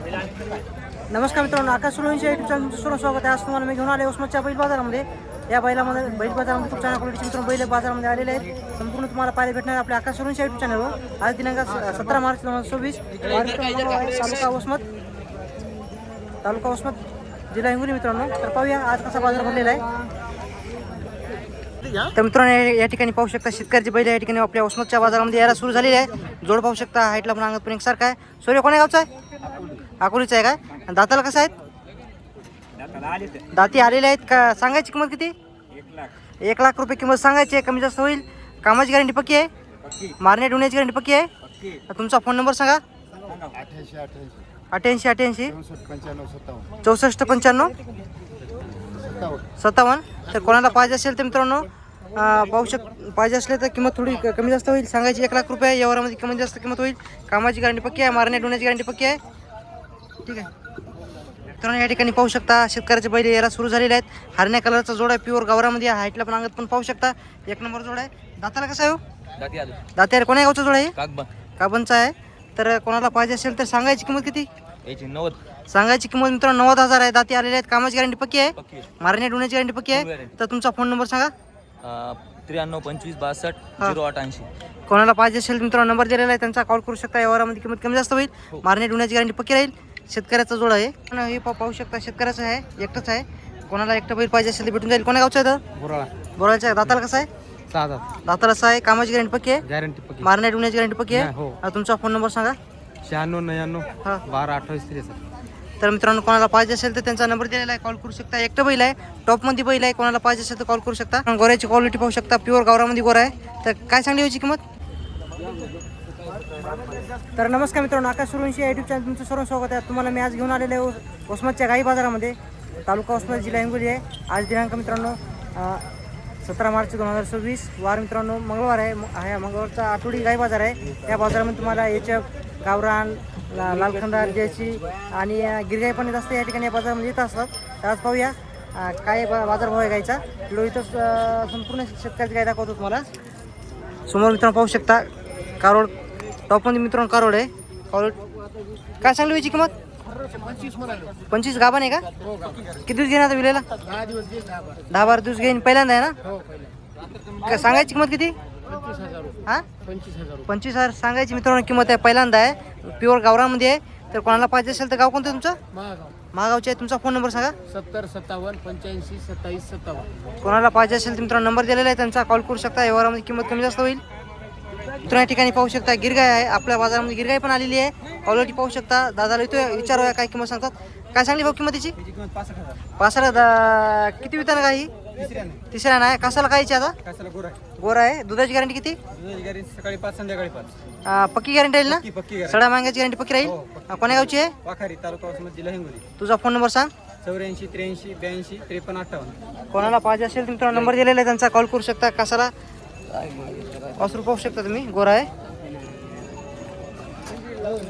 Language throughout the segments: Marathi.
नमस्कार मित्रांनो, आकाश सुरवंशी यूट्यूब चॅनल तुमचं सर्व स्वागत आहे. आज तुम्हाला मी घेऊन आले उस्माच्या बैल बाजारामध्ये. या बैल बाजारामध्ये खूप छान क्वालिटीचे मित्रांनो बैल बाजारामध्ये आलेले आहेत. संपूर्ण तुम्हाला पाहायला भेटणार आपल्या आकाश सुरवंशी यूट्यूब चॅनलवर. आज दिनांक 17 मार्च 2024, तालुका उस्मत, जिल्हा हिंगोली मित्रांनो. तर पाहूया आज कसा बाजार भरलेला आहे. तर मित्रांनो, या ठिकाणी पाहू शकता शेतकऱ्याची बैल या ठिकाणी आपल्या उस्मतच्या बाजारामध्ये यायला सुरू झालेली आहे. जोड पाहू शकता, हाईटला पण अंगात पण एकसारखा आहे. सूर्य कोण्या गावचा आहे? अकोलीचा आहे काय? दाताला कसं आहेत? दाती आलेले आहेत का? सांगायची किंमत किती? 1,00,000 रुपये किंमत सांगायची आहे. कमी जास्त होईल. कामाची गॅरंटी पक्की आहे? मारणे डुण्याची गॅरंटी पक्की आहे? तुमचा फोन नंबर सांगा. 88 64 95 57. तर कोणाला पाहिजे असेल तर मित्रांनो पाहिजे असले तर किंमत थोडी कमी जास्त होईल. सांगायची 1,00,000 रुपये. व्यवहारामध्ये कमी जास्त किंमत होईल. कामाची गॅरंटी पक्की आहे. मारणे डुण्याची गॅरंटी पक्की आहे. ठीक आहे मित्रांनो, या ठिकाणी पाहू शकता शेतकऱ्याचे बैल यायला सुरू झालेले आहेत. हरण्या कलरचा जोड आहे, प्युअर गावरामध्ये. हाईटला पण अंगात पण पाहू शकता. एक नंबर जोड आहे. दाताला कसं आहे हो? दात्याला कोण्या गावचा जोड आहे? काबनचा आहे. तर कोणाला पाहिजे असेल तर सांगायची किंमत किती? 90. सांगायची किंमत मित्रांनो 90,000 आहे. दाती आलेले आहेत. कामाची गॅरंटी पक्की आहे. मारणे डुण्याची गॅरंटी पक्की आहे. तर तुमचा फोन नंबर सांगा. 93 25 62 0880. कोणाला पाहिजे असेल मित्रांनो नंबर दिलेला आहे, त्यांचा कॉल करू शकता. व्यवहारामध्ये किंमत कमी जास्त होईल. मारणे डुण्याची गॅरंटी पक्की राहील. शेतकऱ्याचा जोड आहे. हे पाहू शकता शेतकऱ्याचं आहे, एकटंच आहे. कोणाला एकटं बैल पाहिजे असेल तर भेटून जाईल. कोण्या गावचं आहे? बोराळचं आहे. दाताला कसं आहे? दाताला असं आहे. कामाची गॅरंटी पक्की आहे. मारणे डुण्याची गॅरंटी पक्की आहे. तुमचा फोन नंबर सांगा. 96 99 12 28 63. तर मित्रांनो, कोणाला पाहिजे असेल तर त्यांचा नंबर दिलेला आहे, कॉल करू शकता. एकटं बैल आहे, टॉपमध्ये बैल आहे. कोणाला पाहिजे असेल तर कॉल करू शकता. गोऱ्याची क्वालिटी पाहू शकता, प्युअर गावरामध्ये गोरा आहे. तर काय सांगली याची किंमत? तर नमस्कार मित्रांनो, आकाश सुरवंशी यूट्यूब चॅनल तुमचं सर्व स्वागत आहे. तुम्हाला मी आज घेऊन आलेले आहे उस्मतच्या गाई बाजारामध्ये. तालुका उस्मत, जिल्हा हिंगोली आहे. आज दिनांक मित्रांनो 17 मार्च 2026, वार मित्रांनो मंगळवार आहे. मंगळवारचा आठवडी गाई बाजार आहे. या बाजारामध्ये तुम्हाला HF, गावरान, लालखंडार, जयची आणि गिरगाई पण जास्त या ठिकाणी या बाजारामध्ये येत असतात. तर आज पाहूया काय बाजारभाव आहे गाईचा. लोहितच संपूर्ण शेतकऱ्याची गाय दाखवतो तुम्हाला. समोर मित्रांनो पाहू शकता कारोड, टॉपमध्ये मित्रांनो कारोड आहे. कारोड काय सांगली याची किंमत? 25 गाभण आहे का? किती दिवस घेणार विलेला? 10-12 दिवस घेईन. पहिल्यांदा आहे ना? सांगायची किंमत किती? 25,000 सांगायची मित्रांनो किंमत आहे. पहिल्यांदा आहे, प्युअर गावरामध्ये आहे. तर कोणाला पाहिजे असेल तर गाव कोणतं तुमचं? महागावचे आहे. तुमचा फोन नंबर सांगा. 70 57 85 27 57. कोणाला पाहिजे असेल तर मित्रांनो नंबर दिलेला आहे, त्यांचा कॉल करू शकता. व्यवहारामध्ये किंमत कमी जास्त होईल. मित्रांनो या ठिकाणी पाहू शकता गिरगाय आहे. आपल्या बाजारामध्ये गिरगाय पण आलेली आहे. क्वालिटी पाहू शकता. दादाला इथं विचारूया काय किंमत सांगतात. काय सांगली भाऊ किंमतीची? 65,000. किती विताना काही? तिसऱ्या नाही. कसाला कायची आता? गोरा आहे. दुधाची गॅरंटी किती? सकाळी 5 संध्याकाळी 5. पक्की गॅरंटी राहील ना? सगळ्या मांग्याची गॅरंटी पक्की राहील. कोण्या गावची आहे? वाखारी, तालुका उस्मत, जिल्हा हिंगोली. तुझा फोन नंबर सांग. 84 83 82 53 58. कोणाला पाहिजे असेल तर मित्रांनो नंबर दिलेला आहे, त्यांचा कॉल करू शकता. कसाला वासरू पाहू शकता तुम्ही, गोरा आहे.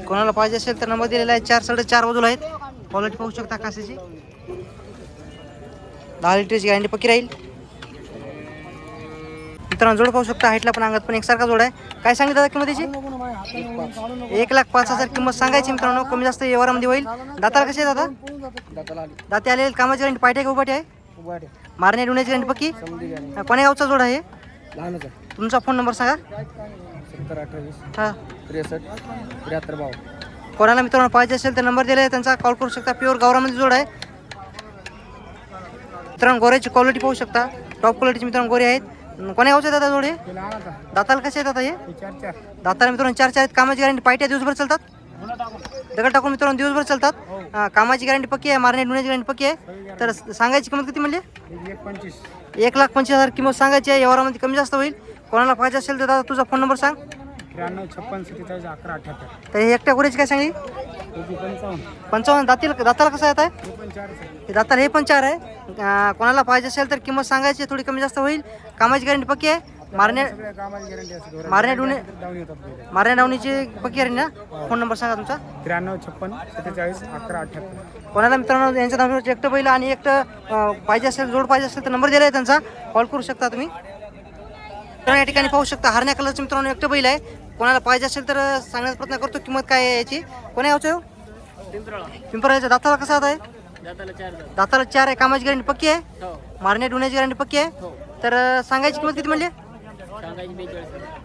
कोणाला पाहिजे असेल तर नंबर दिलेला आहे. 4 4.5 बाजूला आहेत. क्वालिटी पाहू शकता कासेची. 10 लिटरची गॅरंटी पक्की राहील. मित्रांनो जोड पाहू शकता. हाईटला पण अंगात पण एकसारखा जोड आहे. काय सांगितलं दादा किंमतीची? 1,05,000 किंमत सांगायची मित्रांनो. कमी जास्त व्यवहारामध्ये होईल. दाताला कसे आहे दादा? दाते आलेले. कामाची गॅरंटी पाहिजे का उभाटी आहे? मारणे डुण्याची गॅरंटी पक्की. कोण्या गावचा जोड आहे? तुमचा फोन नंबर सांगा. 70 28 हां 63 73 52. कोणाला मित्रांनो पाहिजे असेल तर नंबर दिला आहे, त्यांचा कॉल करू शकता. प्युअर गावरामध्ये जोड आहे. मित्रांनो गोऱ्याची क्वालिटी पाहू शकता. टॉप क्वालिटीचे मित्रांनो गोरे आहेत. कोण्या गावचे दादा जोडे? दाताला कसे आहेत आता हे? दाताला मित्रांनो 4 आहेत. कामाची गॅरंटी पायट्या दिवसभर चालतात. दगड टाकून मित्रांनो दिवसभर चालतात. कामाची गॅरंटी पक्की आहे. मारणे डुण्याची गॅरंटी पक्की आहे. तर सांगायची किंमत किती म्हणजे? 1,25,000 किंमत सांगायची आहे. व्यवहारामध्ये कमी जास्त होईल. कोणाला पाहिजे असेल तर दादा तुझा फोन नंबर सांग. 93 56 47 11 78. तर हे एकट्या गोऱ्याची काय सांगली? 55. दाताला कसं येत आहे? दाताला हे पण 4 आहे. कोणाला पाहिजे असेल तर किंमत सांगायची, थोडी कमी जास्त होईल. कामाची गॅरंटी पक्की आहे. मारणे डावणीची पक्की आहे ना? फोन नंबर सांगा तुमचा. 93 56 47 11 78. कोणाला मित्रांनो यांच्या नावावर एकटं बैल आणि एकटं पाहिजे असेल, जोड पाहिजे असेल तर नंबर दिला आहे त्यांचा, कॉल करू शकता तुम्ही. तर या ठिकाणी पाहू शकता हरण्या कलरचं मित्रांनो एकटं बैल आहे. कोणाला पाहिजे असेल तर सांगण्याचा प्रयत्न करतो किंमत काय आहे याची. कोण्या गावचं? पिंपराळ्याच्या दाताला कसा आहे? दाताला 4 आहे. कामाची गॅरंटी पक्की आहे? मारण्या डुण्याची गॅरंटी पक्की आहे? तर सांगायची किंमत किती म्हणली?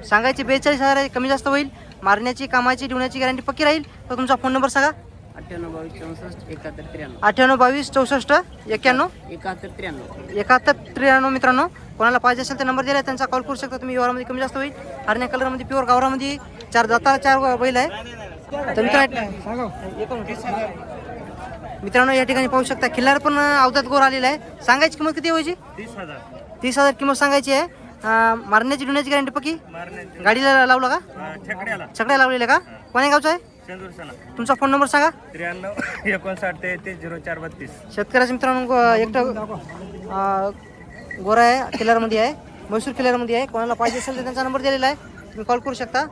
सांगायची 42,000 आहे. कमी जास्त होईल. मारण्याची कामाची डुण्याची गॅरंटी पक्की राहील. तर तुमचा फोन नंबर सांगा. 98 22 64 91 71 मित्रांनो, कोणाला पाहिजे असेल तर नंबर दिला आहे, त्यांचा कॉल करू शकता तुम्ही. व्यवहारामध्ये कमी जास्त होईल. हरण्या कलरमध्ये प्युअर गावरामध्ये 4 दाताला 4 बैल आहे. तर मित्रांनो या ठिकाणी पाहू शकता खिल्लार पण अवधात गोर आलेला आहे. सांगायची किंमत किती व्हायची? 30,000 किंमत सांगायची आहे. मारण्याची डुण्याची गॅरंटी पक्की? गाडीला लावलं का? छकड्या लावलेल्या का? कोण्या गावचं आहे? तुमचा फोन नंबर सांगा. 93 59 0432. शेतकऱ्याचं मित्रांनो एकटं गोरा आहे, किल्लारमध्ये आहे, म्हैसूर किल्लारमध्ये आहे. कोणाला पाहिजे असेल तर त्यांचा नंबर दिलेला आहे, तुम्ही कॉल करू शकता.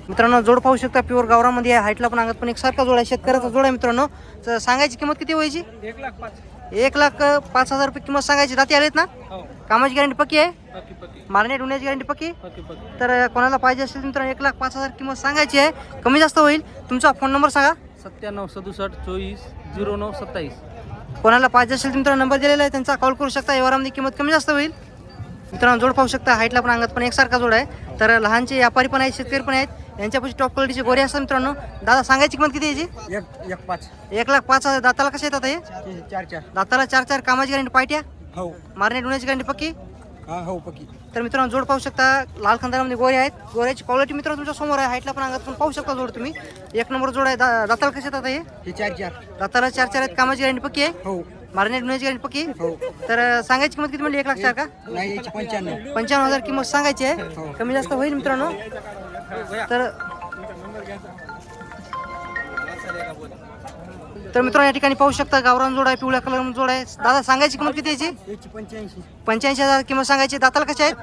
मित्रांनो जोड पाहू शकता, प्युअर गावरामध्ये आहे. हाईटला पण अंगात पण एकसारखा जोड आहे. शेतकऱ्याचा जोड आहे मित्रांनो. तर सांगायची किंमत किती व्हायची? 1,05,000 रुपये किंमत सांगायची. दाती आलेत ना? कामाची गॅरंटी पक्की आहे? मारण्या डुण्याची गॅरंटी पक्की? तर कोणाला पाहिजे असेल मित्रांनो 1,05,000 किंमत सांगायची आहे. कमी जास्त होईल. तुमचा फोन नंबर सांगा. 97 67 24 09 27. कोणाला पाहिजे असेल तर मित्रांनो नंबर दिलेला आहे, त्यांचा कॉल करू शकता. व्यवहारामध्ये किंमत कमी जास्त होईल. मित्रांनो जोड पाहू शकता, हाईटला पण अंगात पण एकसारखा जोड आहे. तर लहानचे व्यापारी पण आहेत, शेतकरी पण आहेत. यांच्यापाशी टॉप क्वालिटीचे गोरे असतात मित्रांनो. दादा सांगायची किंमत किती याची? 1,05,000. दाताला कसे येतात हे? 4 दाताला 4 कामाची गॅरंटी पायट्या? हो मारण्या डुण्याची गॅरंटी पक्की? हो पक्की. तर मित्रांनो जोड पाहू शकता, लाल खंदारामध्ये गोरे आहेत. गोऱ्याची क्वालिटी मित्रांनो तुमच्या समोर आहे. हाईटला पण अंगात पण पाहू शकता जोड तुम्ही. 1 नंबर जोड आहे. दाताला कसे येतात हे? 4 दाताला 4 आहेत. कामाची गॅरंटी पक्की आहे? हो मारण्या डुण्याची गॅरंटी पक्की? हो. तर सांगायची किंमत किती म्हणली? 1,04,000 का? नाही 95. 95,000 किंमत सांगायची आहे. कमी जास्त होईल मित्रांनो. तर मित्रांनो या ठिकाणी पाहू शकता, गावरान जोड आहे, पिवळ्या कलर जोड आहे. दादा सांगायची किंमत किती याची? 85,000 किंमत सांगायची. दाताला कसे आहेत?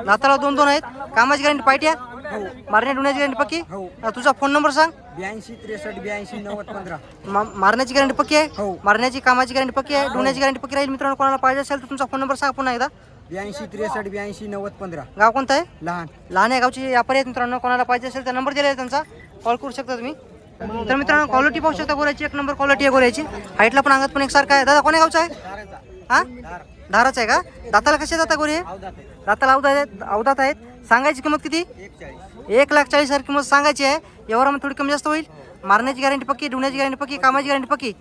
दाताला 2 आहेत. कामाची गॅरंटी पायट्या? मारण्या डुण्याची गॅरंटी पक्की? तुझा फोन नंबर सांग. 82 63 82 90 15. मारण्याची गॅरंटी पक्की आहे? हो. मारण्याची कामाची गॅरंटी पक्की आहे. डुण्याची गॅरंटी पक्की राहील. मित्रांनो कोणाला पाहिजे असेल तर तुमचा फोन नंबर सांगा पुन्हा एकदा. 82 63 82 90 15. गाव कोणतं आहे? लहान. लहान आहे गावची व्यापारी आहेत मित्रांनो. कोणाला पाहिजे असेल तर नंबर दिला आहे त्यांचा, कॉल करू शकता तुम्ही. तर मित्रांनो क्वालिटी पाहू शकता गोऱ्याची. 1 नंबर क्वालिटी आहे गोऱ्याची. हाईटला पण अंगात पण एकसारखा आहे. दादा कोण्या गावचा आहे? हा धाराचा आहे का? दाताला कसे जाता गोरे? दाताला अवधात आहेत. सांगायची किंमत किती? 1,40,000 किंमत सांगायची आहे. व्यवहारामध्ये थोडी कमी जास्त होईल. मारण्याची गॅरंटी पक्की, डुण्याची गॅरंटी पक्की, कामाची गॅरंटी पक्की.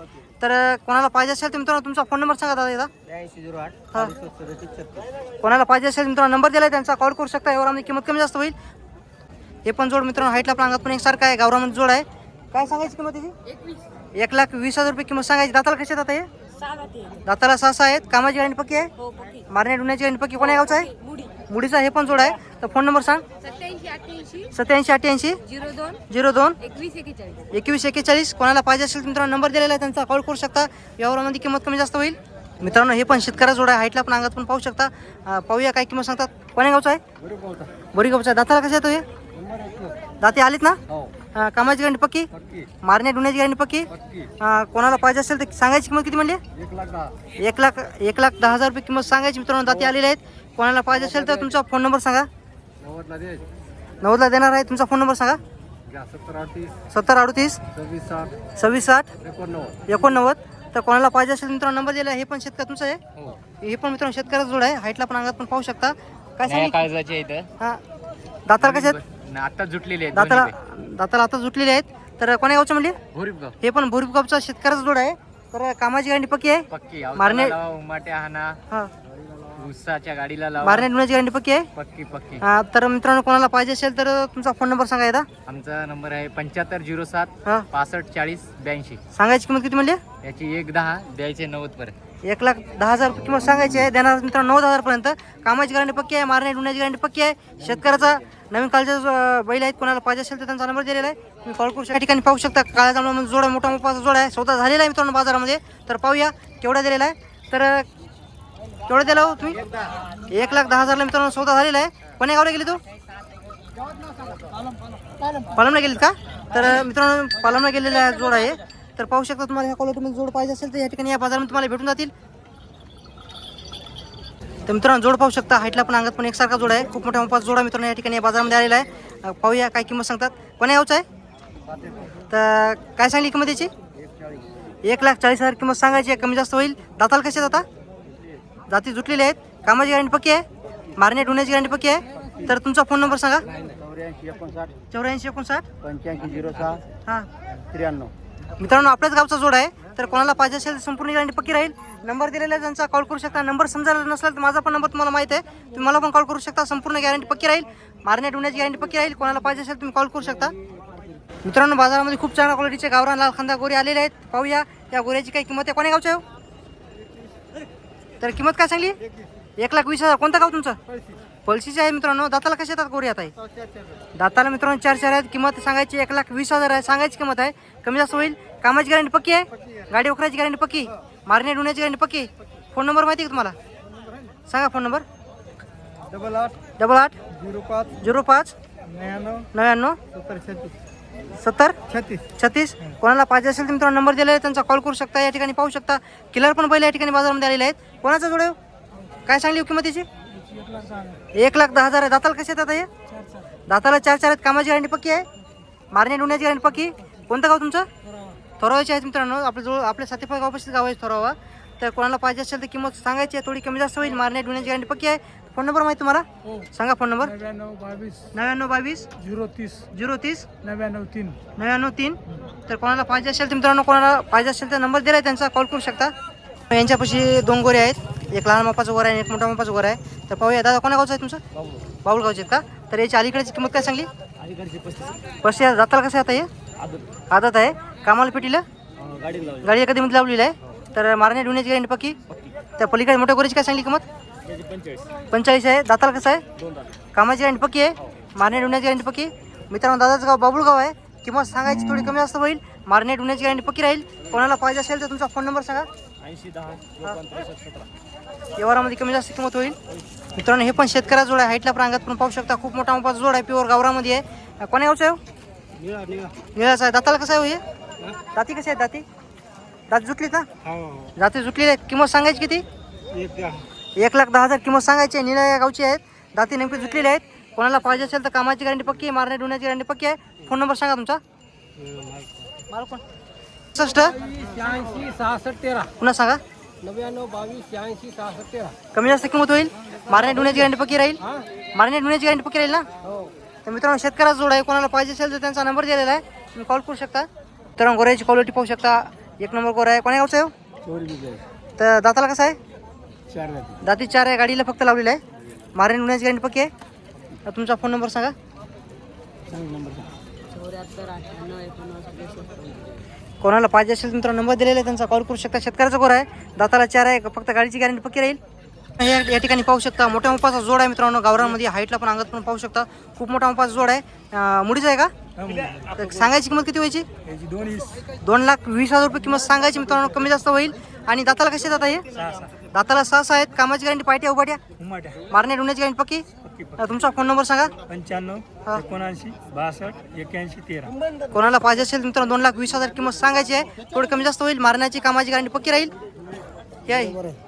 तर कोणाला पाहिजे असेल तर मित्रांनो तुमचा फोन नंबर सांगा दादा एकदा. 82 08 कोणाला पाहिजे असेल मित्रांनो नंबर दिला आहे, त्यांचा कॉल करू शकता. व्यवहारामध्ये किंमत कमी जास्त होईल. हे पण जोड मित्रांनो हाईटला पण अंगात पण एकसारखा आहे. गावरामध्ये जोड आहे. काय सांगायची किंमत त्याची? 1,20,000 रुपये किंमत सांगायची. दाताला कसे जात आहे? दाताला 6 आहेत. कामाची गॅरंटी पक्की आहे? मारण्या डुण्याची गॅरंटी पक्की. कोण्या गावचा आहे? मुडीचा. हे पण जोड आहे. तर फोन नंबर सांग. 87 88 02 21 41. कोणाला पाहिजे असेल मित्रांनो नंबर दिलेला आहे, त्यांचा कॉल करू शकता. व्यवहारामध्ये किंमत कमी जास्त होईल. मित्रांनो हे पण शेतकऱ्या जोड आहे. हाईटला पण अंगात पण पाहू शकता. पाहूया काय किंमत सांगतात. कोण्या गावचा आहे? बोरी गावचा. दाताला कसे येतो हे? दाते आलीत ना? कामाची गॅरंटी पक्की? मारण्या डुण्याची गॅरंटी पक्की? कोणाला पाहिजे असेल तर सांगायची किंमत किती म्हणली? 1,10,000 रुपये किंमत सांगायची. मित्रांनो दाते आलेले आहेत. कोणाला पाहिजे असेल तर तुमचा फोन नंबर सांगा. 90ला देणार आहे. तुमचा फोन नंबर सांगा. 70 38 26 60 89. तर कोणाला पाहिजे असेल मित्रांनो नंबर दिला आहे. हे पण शेतकरी तुमचं आहे? हे पण मित्रांनो शेतकऱ्याचा जोड आहे. हाईटला पण अंगात पण पाहू शकता. काय सांगितलं? हा दाताला कसे आहेत? आता जुटलेली आहे. दाताला आता जुटलेले आहेत. तर कोण्या गावचं म्हणले? हे पण भोरीप गावचा शेतकऱ्याचा जोड आहे. तर कामाची गॅरंटी पक्की आहे? मारण्या उसाच्या गाडीला लाव. मारण्या डुण्याची गॅरंटी पक्की आहे? पक्की. तर मित्रांनो कोणाला पाहिजे असेल तर तुमचा फोन नंबर सांगा एकदा. आमचा नंबर आहे 75 07 65 40 82. सांगायची किंमत किती म्हणली? याची 1,10 द्यायचे 90 पर्यंत. 1,10,000 रुपये किंमत सांगायची आहे. देणार मित्रांनो 90,000 पर्यंत. कामाची गॅरंटी पक्की आहे. मारण्या डुण्याची गॅरंटी पक्की आहे. शेतकऱ्याचा नवीन कालचे बैल आहेत. कोणाला पाहिजे असेल तर त्यांचा नंबर दिलेला आहे, तुम्ही कॉल करू शकता. या ठिकाणी पाहू शकता काळ्या जांभळामध्ये जोड आहे. मोठा मोठाचा जोड आहे. सौदा झालेला आहे मित्रांनो बाजारामध्ये. तर पाहूया केवढा दिलेला आहे. तर केवढा दिला हो तुम्ही? 1,10,000ला मित्रांनो सौदा झालेला आहे. कोण्या गावला गेली तू? पालमला गेलीत का? तर मित्रांनो पालमला गेलेला जोड आहे. तर पाहू शकता. तुम्हाला ह्या क्वालिटीमध्ये जोड पाहिजे असेल तर या ठिकाणी या बाजारामध्ये तुम्हाला भेटून जातील. तर मित्रांनो जोड पाहू शकता. हाईटला पण अंगात पण एकसारखा जोड आहे. खूप मोठ्या मोठा जोड आहे मित्रांनो या ठिकाणी या बाजारामध्ये आलेला आहे. पाहूया काय किंमत सांगतात. कोण्या गावचा आहे? तर काय सांगली किंमत याची? 1,40,000 किंमत सांगायची आहे. कमी जास्त होईल. दाताला कसे आहेत आता? जाती जुटलेले आहेत. कामाची गॅरंटी पक्की आहे. मारणे ढुण्याची गॅरंटी पक्की आहे. तर तुमचा फोन नंबर सांगा. 8459 8506 हां 93. मित्रांनो, आपल्याच गावचा जोड आहे. तर कोणाला पाहिजे असेल तर संपूर्ण गॅरंटी पक्की राहील. नंबर दिलेला आहे त्यांचा, कॉल करू शकता. नंबर समजायला नसला तर माझा पण नंबर तुम्हाला माहिती आहे, तुम्ही मला पण कॉल करू शकता. संपूर्ण गॅरंटी पक्की राहील. मारणे ढुण्याची गॅरंटी पक्की राहील. कोणाला पाहिजे असेल तुम्ही कॉल करू शकता. मित्रांनो, बाजारामध्ये खूप चांगल्या क्वालिटीचे गावरान लाल खांदा गोरे आलेले आहेत. पाहूया या गोऱ्याची काय किंमत आहे. कोण्या गावच्या हो? तर किंमत काय सांगली? 1,20,000. कोणतं गाव तुमचं? पळशीचे आहे. मित्रांनो, दाताला कसे येतात गोरे आता? दाताला मित्रांनो 4 आहेत. किंमत सांगायची 1,20,000 आहे. सांगायची किंमत आहे. कमी जास्त होईल. कामाची गॅरंटी पक्की आहे. गाडी वखराची गॅरंटी पक्की. मारणे ढुण्याची गॅरंटी पक्की. फोन नंबर माहिती आहे का तुम्हाला? सांगा फोन नंबर. 88 05 99 70 36. कोणाला पाहिजे असेल तर मित्रांनो नंबर दिलेला आहे त्यांचा, कॉल करू शकता. या ठिकाणी पाहू शकता किलर पण बैल या ठिकाणी बाजारामध्ये आलेले आहेत. कोणाचा जोड आहे? काय सांगली किंमतीची? 1,10,000 आहे. दाताला कसे येतात हे? दाताला 4 आहेत. कामाची गॅरंटी पक्की आहे. मारणे ढुण्याची गॅरंटी पक्की. कोणतं गाव तुमचं? थोरावाचे आहेत मित्रांनो. आपल्या जवळ आपल्या 75 गावापाशीच गाव आहे थोरावा. तर कोणाला पाहिजे असेल तर किंमत सांगायची आहे. थोडी कमी जास्त होईल. मारणे ढुण्याची गॅरंटी पक्की आहे. फोन नंबर माहिती तुम्हाला? सांगा फोन नंबर. 9922 030 99 तर कोणाला पाहिजे असेल तर मित्रांनो, कोणाला पाहिजे असेल तर नंबर दिला आहे त्यांचा, कॉल करू शकता. यांच्यापाशी 2 गोरे आहेत. एक लहान मापाचं गोर आहे आणि एक मोठा मापाचं गोर आहे. तर पाहूया. दादा कोणा गावचं आहे तुमचं? बाऊल गावचे आहेत का? तर याची अलीकडची किंमत काय सांगली? 35,000. दाताला कसं आहे आता हे? आदत आहे. कामाला पेटीला गाडी एखादी मध्ये लावलेली आहे. तर मारणे ढुण्याची गॅरंटी पक्की. त्या पलीकडे मोठ्या गोरीची काय सांगली किंमत? 45 आहे. दाताला कसं आहे? कामाची गॅरंटी पक्की आहे. मारणे ढुण्याची गॅरंटी पक्की. मित्रांनो, दादाचं गाव बाबुळगाव आहे. किंमत सांगायची थोडी कमी जास्त होईल. मारणे ढुण्याची गॅरंटी पक्की राहील. कोणाला पाहिजे असेल तर तुमचा फोन नंबर सांगा. 8010 व्यवहारामध्ये कमी जास्त किंमत होईल. मित्रांनो, हे पण शेतकऱ्या जोड आहे. हाईटला पण अंगात पण पाहू शकता. खूप मोठा मापाचा जोड आहे. प्युअर गावरामध्ये आहे. कोण्या गावचं आहे? निळाचा आहे. दाताला कसं आहे हे? दाती कशी आहेत? दात जुटलीत ना? दाती जुटलेली आहेत. किंमत सांगायची किती? 1,10,000 किंमत सांगायची आहे. निळ्या गावची आहेत. दाती नेमकी जुटलेली आहेत. कोणाला पाहिजे असेल तर कामाची गॅरंटी पक्की आहे. मारणे ढुण्याची गॅरंटी पक्की आहे. फोन नंबर सांगा तुमचा. माल कोण? 86 66 13. पुन्हा सांगा. 99 22 86 66 13. कमी जास्त किंमत होईल. मारणे ढुण्याची गॅरंटी पक्की राहील. मारणे ढुण्याची गॅरंटी पक्की राहील ना? तर मित्रांनो, शेतकऱ्याचा जोड आहे. कोणाला पाहिजे असेल तर त्यांचा नंबर दिलेला आहे, तुम्ही कॉल करू शकता. तर गोऱ्याची क्वालिटी पाहू शकता. 1 नंबर गोरा आहे. कोण्या गावचा आहे? तर दाताला कसं आहे? 4 दाती 4 आहे. गाडीला फक्त लावलेलं आहे. मारणे ढुण्याची गॅरंटी पक्की आहे. तर तुमचा फोन नंबर सांगा. कोणाला पाहिजे असेल मित्रांनो नंबर दिलेला आहे त्यांचा, कॉल करू शकता. शेतकऱ्याचा गोरा आहे. दाताला 4 आहे. फक्त गाडीची गॅरंटी पक्की राहील. या ठिकाणी पाहू शकता मोठ्या मापाचा जोड आहे मित्रांनो. गावरांमध्ये हाईटला पण अंगात पण पाहू शकता. खूप मोठा मापाचा जोड आहे. मुडीचा आहे का? तर सांगायची किंमत किती व्हायची? 2,20,000 रुपये किंमत सांगायची मित्रांनो. कमी जास्त होईल. आणि दाताला कसे दाता हे? दाताला 6 आहेत. कामाची गॅरंटी पायट्या उभाट्या. मारणे ढुण्याची गॅरंटी पक्की. तुमचा फोन नंबर सांगा. 95 79 62 81 13. कोणाला पाहिजे असेल मित्रांनो 2,20,000 किंमत सांगायची आहे. थोडी कमी जास्त होईल. मारण्याची कामाची गॅरंटी पक्की राहील. हे आहे.